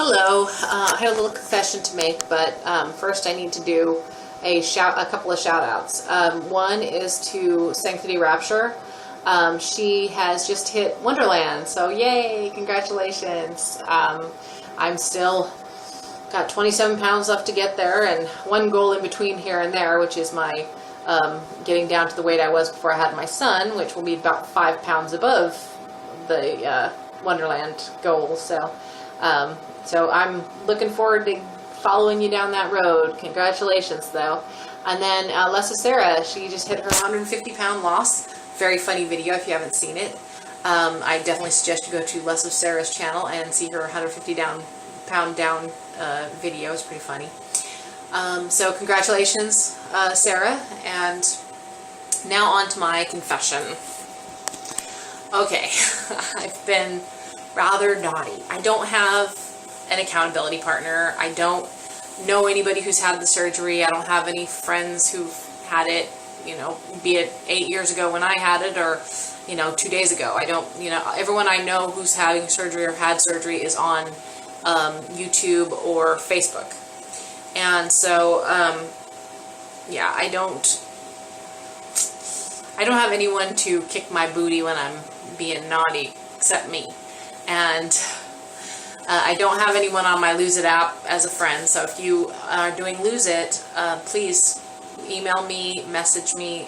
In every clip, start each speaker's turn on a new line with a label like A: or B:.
A: Hello. I had a little confession to make, but first I need to do a couple of shout outs. One is to Sanctity Rapture. She has just hit Wonderland, so yay, congratulations. I'm still got 27 pounds left to get there, and one goal in between here and there, which is my getting down to the weight I was before I had my son, which will be about 5 pounds above the Wonderland goal. So I'm looking forward to following you down that road. Congratulations, though. And then Sarah, she just hit her 150-pound loss. Very funny video if you haven't seen it. I definitely suggest you go to Sarah's channel and see her 150-pound down video. It's pretty funny. So congratulations, Sarah. And now on to my confession. Okay, I've been rather naughty. I don't have an accountability partner. I don't know anybody who's had the surgery. I don't have any friends who've had it, be it 8 years ago when I had it or, 2 days ago. I don't, everyone I know who's having surgery or had surgery is on YouTube or Facebook. And so, yeah, I don't have anyone to kick my booty when I'm being naughty except me. And I don't have anyone on my Lose It app as a friend. So if you are doing Lose It, please email me, message me,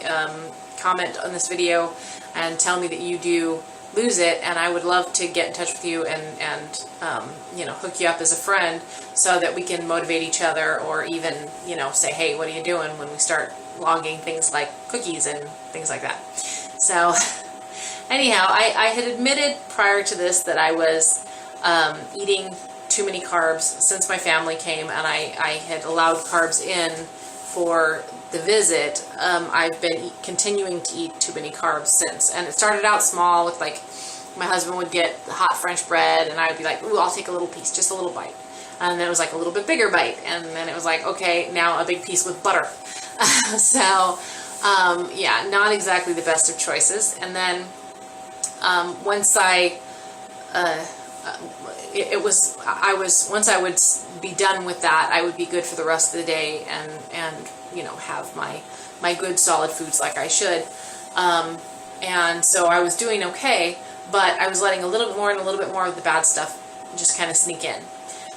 A: comment on this video, and tell me that you do Lose It. And I would love to get in touch with you and hook you up as a friend so that we can motivate each other, or even, say, hey, what are you doing, when we start logging things like cookies and things like that. So anyhow, I had admitted prior to this that I was eating too many carbs since my family came, and I had allowed carbs in for the visit. I've been continuing to eat too many carbs since, and it started out small with, like, my husband would get hot French bread and I would be like, ooh, I'll take a little piece, just a little bite. And then it was like a little bit bigger bite, and then it was like, okay, now a big piece with butter. So yeah, not exactly the best of choices. And then once once I would be done with that, I would be good for the rest of the day and have my good solid foods like I should. And so I was doing okay, but I was letting a little bit more and a little bit more of the bad stuff just kind of sneak in.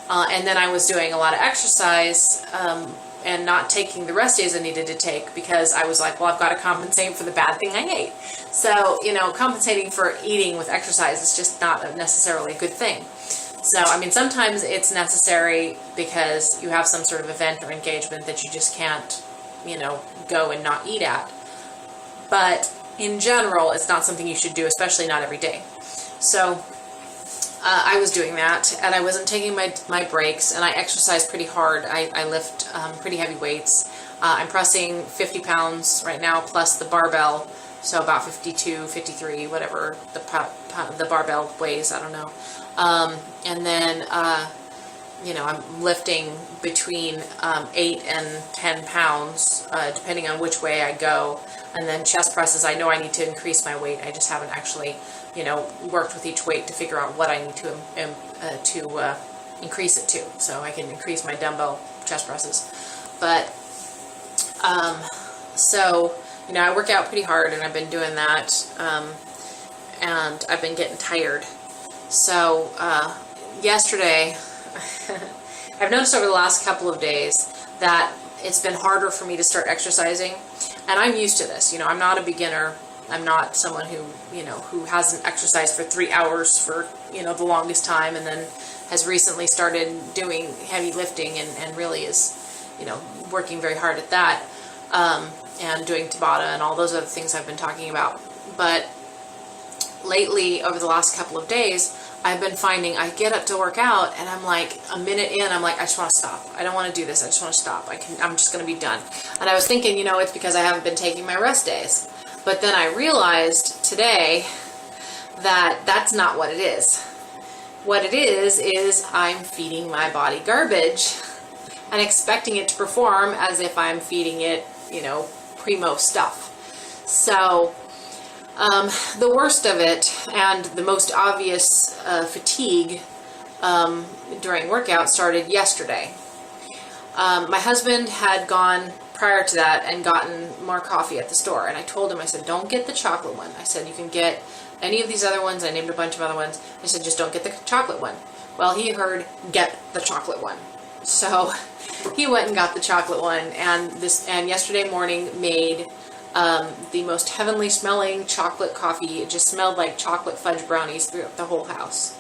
A: And then I was doing a lot of exercise and not taking the rest days I needed to take, because I was like, well, I've got to compensate for the bad thing I ate. So, compensating for eating with exercise is just not necessarily a good thing. So, I mean, sometimes it's necessary because you have some sort of event or engagement that you just can't, go and not eat at. But in general, it's not something you should do, especially not every day. So I was doing that, and I wasn't taking my breaks, and I exercise pretty hard. I lift pretty heavy weights. I'm pressing 50 pounds right now, plus the barbell, so about 52, 53, whatever the barbell weighs, I don't know. And then, I'm lifting between 8 and 10 pounds, depending on which way I go. And then chest presses, I know I need to increase my weight. I just haven't actually, worked with each weight to figure out what I need to increase it to, so I can increase my dumbbell chest presses. But so I work out pretty hard, and I've been doing that, and I've been getting tired. So yesterday, I've noticed over the last couple of days that it's been harder for me to start exercising, and I'm used to this. I'm not a beginner. I'm not someone who hasn't exercised for 3 hours for, the longest time, and then has recently started doing heavy lifting and really is, working very hard at that, and doing Tabata and all those other things I've been talking about. But lately, over the last couple of days, I've been finding I get up to work out, and I'm like, a minute in, I'm like, I just want to stop. I don't want to do this. I just want to stop. I'm just going to be done. And I was thinking, it's because I haven't been taking my rest days. But then I realized today that that's not what it is. What it is I'm feeding my body garbage and expecting it to perform as if I'm feeding it, primo stuff. So the worst of it, and the most obvious fatigue, during workout started yesterday. My husband had gone prior to that and gotten more coffee at the store, and I told him, I said, don't get the chocolate one. I said, you can get any of these other ones. I named a bunch of other ones. I said, just don't get the chocolate one. Well, he heard, get the chocolate one. So he went and got the chocolate one, and yesterday morning made the most heavenly smelling chocolate coffee. It just smelled like chocolate fudge brownies throughout the whole house.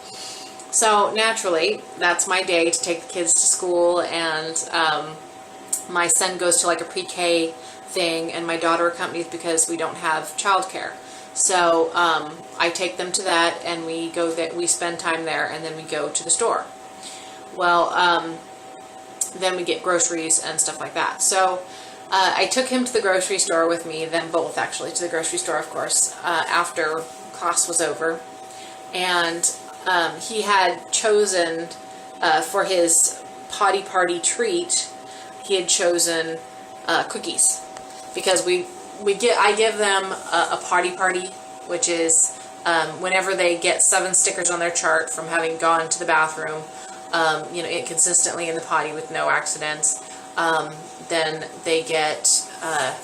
A: So naturally, that's my day to take the kids to school, and my son goes to like a pre-K thing, and my daughter accompanies because we don't have childcare. So I take them to that, and we go there, we spend time there, and then we go to the store. Well, then we get groceries and stuff like that. So I took him to the grocery store with me, then both actually to the grocery store, of course, after class was over. And he had chosen for his potty party treat, he had chosen cookies, because I give them a potty party, which is whenever they get 7 stickers on their chart from having gone to the bathroom, consistently in the potty with no accidents, then they get a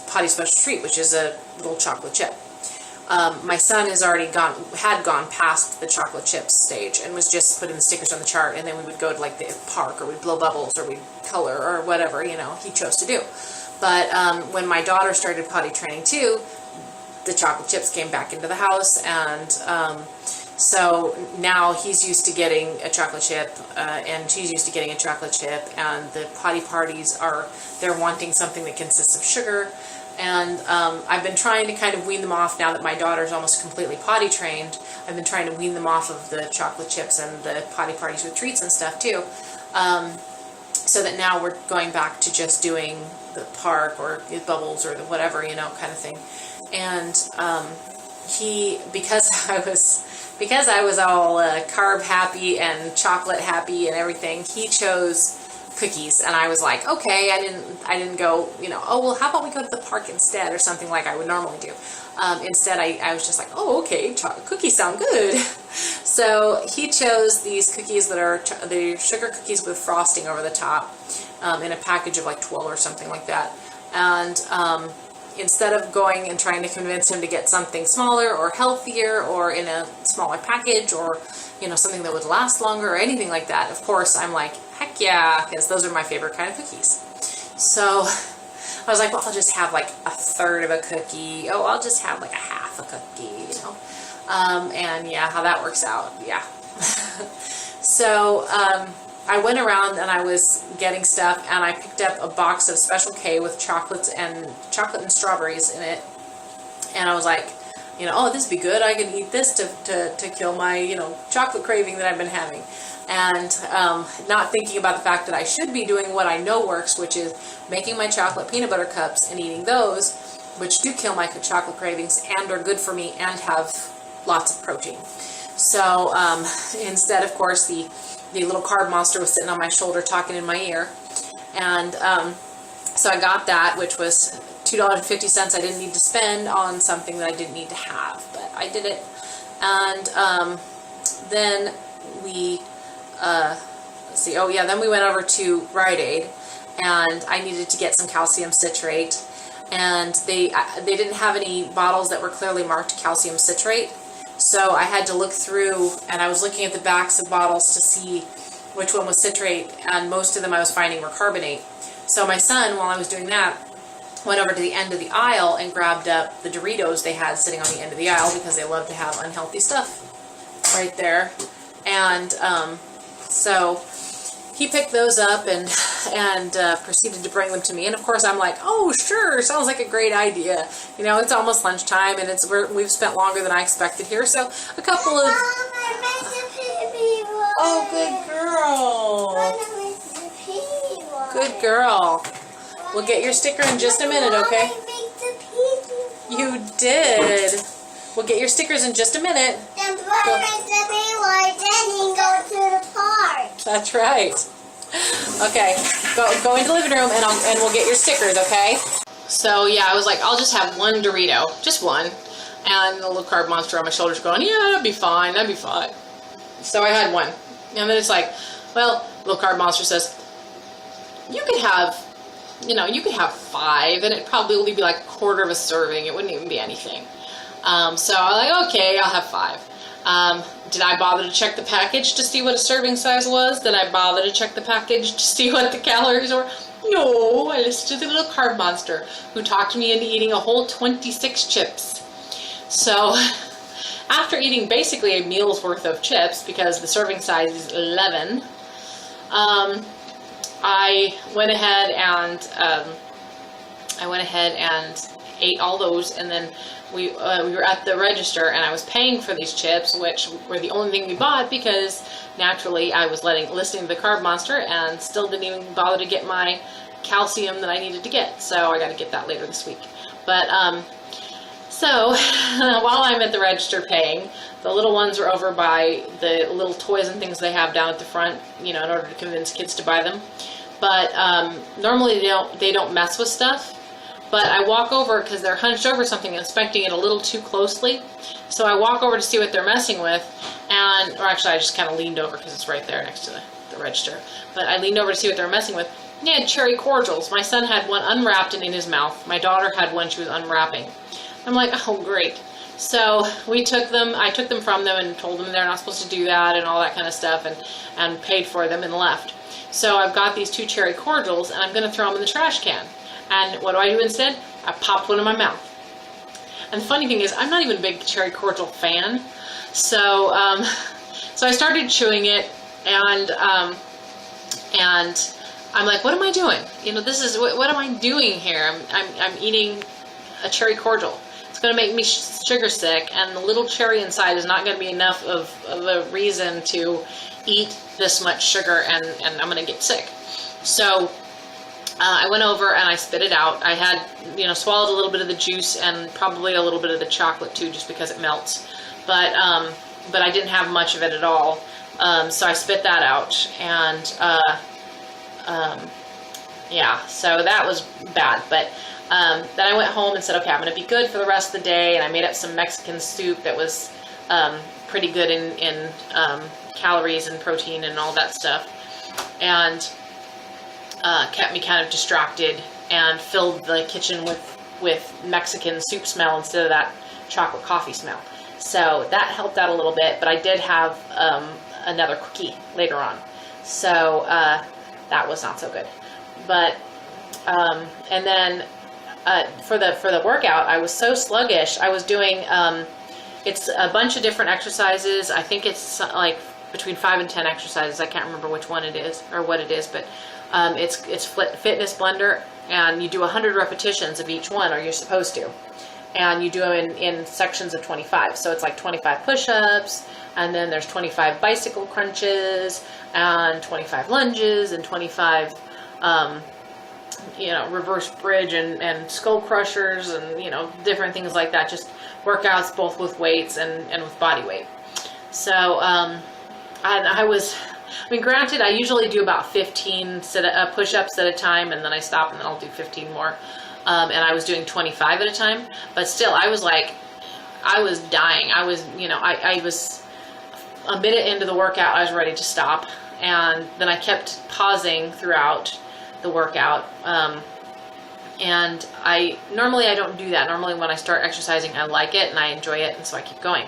A: potty special treat, which is a little chocolate chip. My son had gone past the chocolate chips stage and was just putting the stickers on the chart, and then we would go to like the park, or we'd blow bubbles, or we'd color, or whatever, he chose to do. But when my daughter started potty training too, the chocolate chips came back into the house, and so now he's used to getting a chocolate chip, and she's used to getting a chocolate chip, and the potty parties they're wanting something that consists of sugar. And I've been trying to kind of wean them off now that my daughter's almost completely potty trained. I've been trying to wean them off of the chocolate chips and the potty parties with treats and stuff too. So that now we're going back to just doing the park or the bubbles or the whatever, kind of thing. And because I was all carb happy and chocolate happy and everything, he chose cookies, and I was like, okay. I didn't go, oh well, how about we go to the park instead, or something like I would normally do. Instead, I was just like, oh, okay, cookies sound good. So he chose these cookies that are the sugar cookies with frosting over the top, in a package of like 12 or something like that. And instead of going and trying to convince him to get something smaller or healthier or in a smaller package, or something that would last longer or anything like that, of course I'm like, heck yeah, because those are my favorite kind of cookies. So I was like, well, I'll just have like a third of a cookie. Oh, I'll just have like a half a cookie, and yeah, how that works out, yeah. So I went around and I was getting stuff, and I picked up a box of Special K with chocolate and strawberries in it, and I was like, oh, this would be good. I can eat this to kill my, chocolate craving that I've been having. And not thinking about the fact that I should be doing what I know works, which is making my chocolate peanut butter cups and eating those, which do kill my chocolate cravings and are good for me and have lots of protein. So instead, of course, the little carb monster was sitting on my shoulder talking in my ear. And so I got that, which was $2.50 I didn't need to spend on something that I didn't need to have, but I did it. And then we, then we went over to Rite Aid, and I needed to get some calcium citrate, and they didn't have any bottles that were clearly marked calcium citrate, so I had to look through, and I was looking at the backs of bottles to see which one was citrate, and most of them I was finding were carbonate. So my son, while I was doing that, went over to the end of the aisle and grabbed up the Doritos they had sitting on the end of the aisle, because they love to have unhealthy stuff right there. And so he picked those up and proceeded to bring them to me. And of course I'm like, oh sure, sounds like a great idea. It's almost lunchtime, and we've spent longer than I expected here. So a couple of oh, good girl. We'll get your sticker in just a minute, okay? You did. We'll get your stickers in just a minute.
B: Then Brother makes the P-word, then he can go to the park.
A: That's right. Okay, go into the living room, and we'll get your stickers, okay? So yeah, I was like, I'll just have one Dorito, just one. And the little carb monster on my shoulder's going, yeah, that'd be fine, that'd be fine. So I had one. And then it's like, well, Little Carb Monster says, you could have 5, and it'd probably only be like a quarter of a serving. It wouldn't even be anything. So I was like, okay, I'll have 5. Did I bother to check the package to see what a serving size was? Did I bother to check the package to see what the calories were? No, I listened to the Little Carb Monster, who talked me into eating a whole 26 chips. So after eating basically a meal's worth of chips, because the serving size is 11, I went ahead and ate all those, and then we were at the register, and I was paying for these chips, which were the only thing we bought, because naturally I was listening to the Carb Monster and still didn't even bother to get my calcium that I needed to get. So I got to get that later this week. But so while I'm at the register paying, the little ones were over by the little toys and things they have down at the front, in order to convince kids to buy them. But normally they don't mess with stuff. But I walk over because they're hunched over something, inspecting it a little too closely. So I walk over to see what they're messing with, or actually I just kind of leaned over because it's right there next to the register. But I leaned over to see what they're messing with. They had cherry cordials. My son had one unwrapped and in his mouth. My daughter had one she was unwrapping. I'm like, oh great. So I took them from them and told them they're not supposed to do that and all that kind of stuff, and paid for them and left. So I've got these 2 cherry cordials, and I'm going to throw them in the trash can. And what do I do instead? I popped one in my mouth. And the funny thing is, I'm not even a big cherry cordial fan. So so I started chewing it, and I'm like, what am I doing? This is what am I doing here? I'm eating a cherry cordial. It's going to make me sugar sick, and the little cherry inside is not going to be enough of a reason to eat this much sugar, and I'm going to get sick. So I went over and I spit it out. I had, swallowed a little bit of the juice and probably a little bit of the chocolate too, just because it melts. But I didn't have much of it at all. So I spit that out, and yeah, so that was bad. But then I went home and said, okay, I'm going to be good for the rest of the day. And I made up some Mexican soup that was pretty good in calories and protein and all that stuff. And kept me kind of distracted and filled the kitchen with Mexican soup smell instead of that chocolate coffee smell. So that helped out a little bit, but I did have another cookie later on. So that was not so good. But and then for the workout, I was so sluggish. I was doing it's a bunch of different exercises. I think it's like between 5 and 10 exercises. I can't remember which one it is or what it is, but it's Fitness Blender, and you do 100 repetitions of each one, or you're supposed to. And you do them in sections of 25. So it's like 25 push-ups, and then there's 25 bicycle crunches, and 25 lunges, and 25, reverse bridge and skull crushers, and, different things like that. Just workouts both with weights and with body weight. So, granted, I usually do about 15 push-ups at a time, and then I stop, and then I'll do 15 more. And I was doing 25 at a time, but still, I was dying. I was, I was a minute into the workout, I was ready to stop, and then I kept pausing throughout the workout. And normally I don't do that. Normally when I start exercising, I like it and I enjoy it, and so I keep going.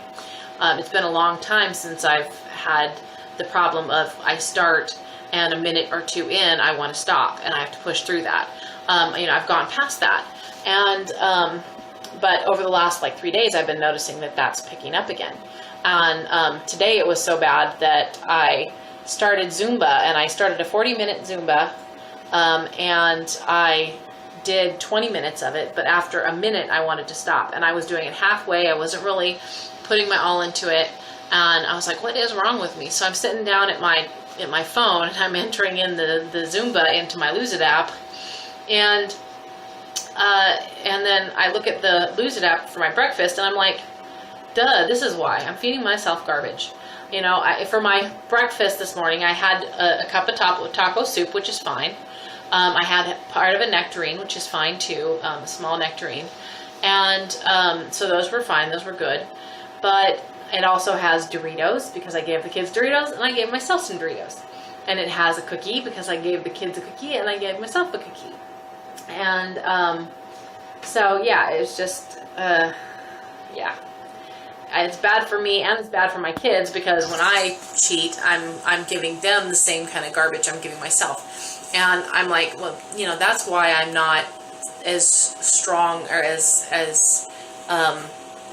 A: It's been a long time since I've had the problem of I start and a minute or two in, I want to stop, and I have to push through that. I've gone past that, and but over the last 3 days, I've been noticing that that's picking up again. And today it was so bad that I started Zumba, and I started a 40-minute Zumba, and I did 20 minutes of it, but after a minute I wanted to stop, and I was doing it halfway. I wasn't really putting my all into it, and I was like, what is wrong with me? So I'm sitting down at my phone, and I'm entering in the Zumba into my Lose It app, and then I look at the Lose It app for my breakfast, and I'm like, duh, this is why. I'm feeding myself garbage. For my breakfast this morning, I had a cup of taco soup, which is fine. I had part of a nectarine, which is fine too, a small nectarine. And so those were fine, those were good. But
C: it also has Doritos because I gave the kids Doritos and I gave myself some Doritos. And it has a cookie because I gave the kids a cookie and I gave myself a cookie. And so yeah, it's just yeah. It's bad for me and it's bad for my kids because when I cheat, I'm giving them the same kind of garbage I'm giving myself. And I'm like, well, you know, that's why I'm not as strong or as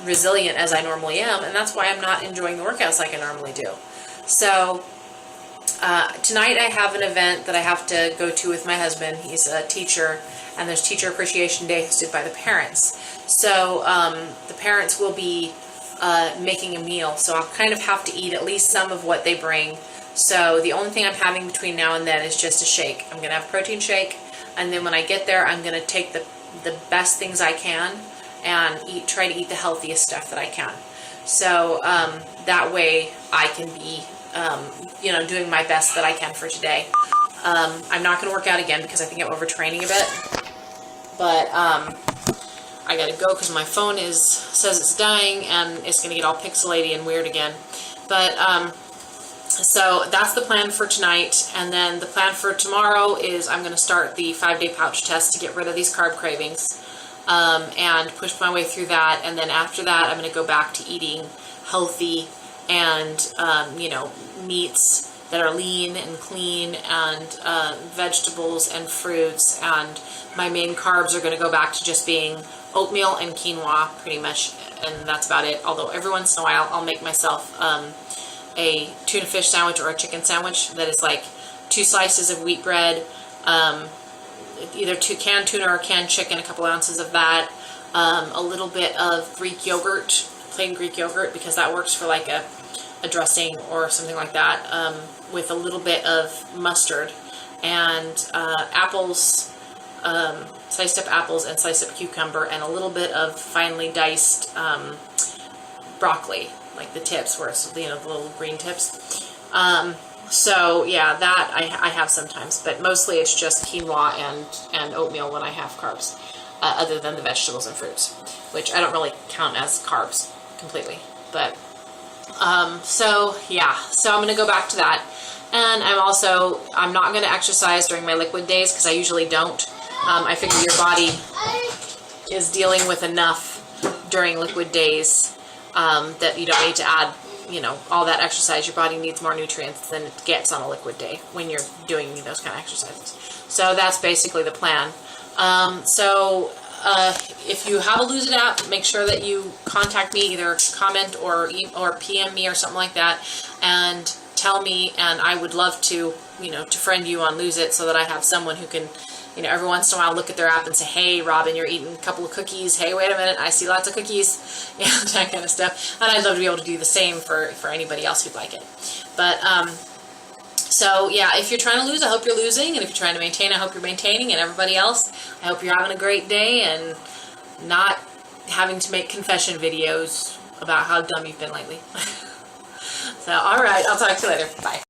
C: resilient as I normally am, and that's why I'm not enjoying the workouts like I normally do. So tonight I have an event that I have to go to with my husband. He's a teacher, and there's Teacher Appreciation Day hosted by the parents. So the parents will be making a meal, so I'll kind of have to eat at least some of what they bring. So the only thing I'm having between now and then is just a shake. I'm gonna have a protein shake, and then when I get there, I'm gonna take the best things I can and try to eat the healthiest stuff that I can. So that way I can be, you know, doing my best that I can for today. I'm not gonna work out again because I think I'm overtraining a bit, but I gotta go because my phone says it's dying and it's gonna get all pixelated and weird again. But so that's the plan for tonight, and then the plan for tomorrow is I'm gonna start the 5-day pouch test to get rid of these carb cravings, and push my way through that. And then after that, I'm gonna go back to eating healthy and you know, meats that are lean and clean, and vegetables and fruits, and my main carbs are going to go back to just being oatmeal and quinoa pretty much, and that's about it. Although every once in a while I'll make myself a tuna fish sandwich or a chicken sandwich that is like 2 slices of wheat bread, either canned tuna or canned chicken, a couple ounces of that, a little bit of Greek yogurt, plain Greek yogurt, because that works for like a dressing or something like that, with a little bit of mustard, and apples, sliced up apples and sliced up cucumber, and a little bit of finely diced broccoli, like the tips, where it's, you know, the little green tips. So yeah, that I have sometimes, but mostly it's just quinoa and oatmeal when I have carbs, other than the vegetables and fruits, which I don't really count as carbs completely. But so yeah, so I'm gonna go back to that. And I'm not going to exercise during my liquid days because I usually don't. I figure your body is dealing with enough during liquid days that you don't need to add, you know, all that exercise. Your body needs more nutrients than it gets on a liquid day when you're doing those kind of exercises. So that's basically the plan. If you have a Lose It app, make sure that you contact me, either comment or PM me or something like that, and tell me, and I would love to, you know, to friend you on Lose It, so that I have someone who can, you know, every once in a while look at their app and say, hey, Robin, you're eating a couple of cookies. Hey, wait a minute, I see lots of cookies, and that kind of stuff. And I'd love to be able to do the same for anybody else who'd like it. But so yeah, if you're trying to lose, I hope you're losing, and if you're trying to maintain, I hope you're maintaining, and everybody else, I hope you're having a great day and not having to make confession videos about how dumb you've been lately. So, all right, I'll talk to you later. Bye.